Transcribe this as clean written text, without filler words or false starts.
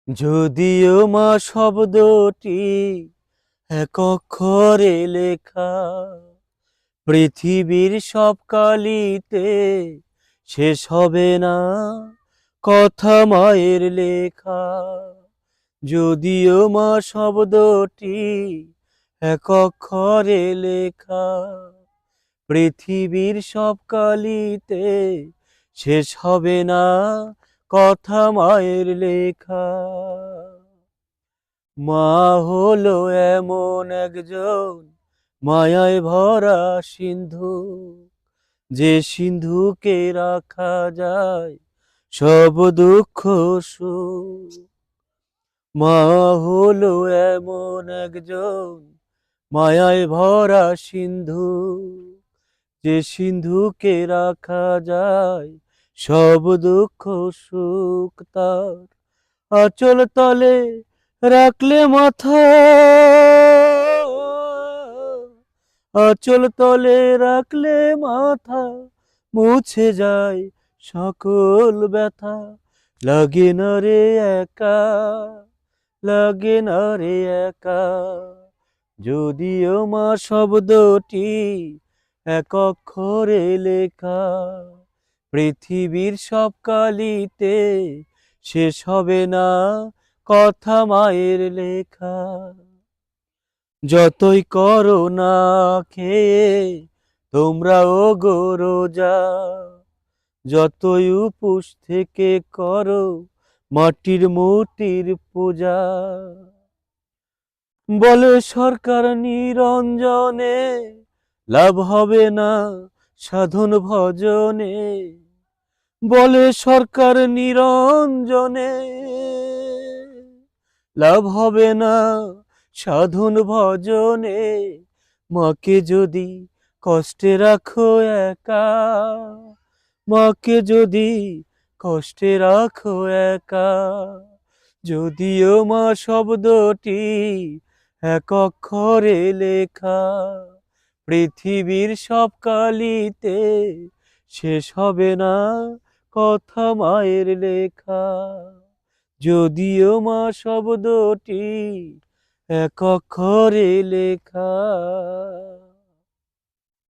যদিও মা শব্দটি এক অক্ষরে লেখা, পৃথিবীর সব কালিতে শেষ হবে না কথা মায়ের লেখা। যদিও মা শব্দটি এক অক্ষরে লেখা, পৃথিবীর সব কালিতে শেষ হবে না কথা মায়ের লেখা। মা হলো এমন একজন মায়ায় ভরা সিন্ধু, যে সিন্ধুকে রাখা যায় সব দুঃখ সুখ। মা হলো এমন একজন মায়ায় ভরা সিন্ধু, যে সিন্ধুকে রাখা যায় সব দুঃখ সুখ। তার আঁচল তলে রাখলে মাথা, আঁচল তলে রাখলে মাথা মুছে যায় সকল ব্যথা। লাগে না রে একা, লাগে না রে একা। যদিও মা শব্দটি এক অক্ষরে লেখা, পৃথিবীর সব কালিতে শেষ হবে না কথা মায়ের লেখা। যতই করো না খেয়ে তোমরা ওগো রোজা, যতই উপোস থেকে করো মাটির মূর্তির পূজা। বলে সরকার নিরঞ্জনে লাভ হবে না সাধন ভজনে, বলে সরকার নিরঞ্জনে লাভ হবে না সাধন ভজনে। মাকে যদি কষ্টে রাখো একা, মাকে যদি কষ্টে রাখো একা। যদিও মা শব্দটি এক অক্ষরে লেখা, পৃথিবীর সব কালিতে শেষ হবে না কথা মায়ের লেখা। যদিও মা শব্দটি এক অক্ষরে লেখা।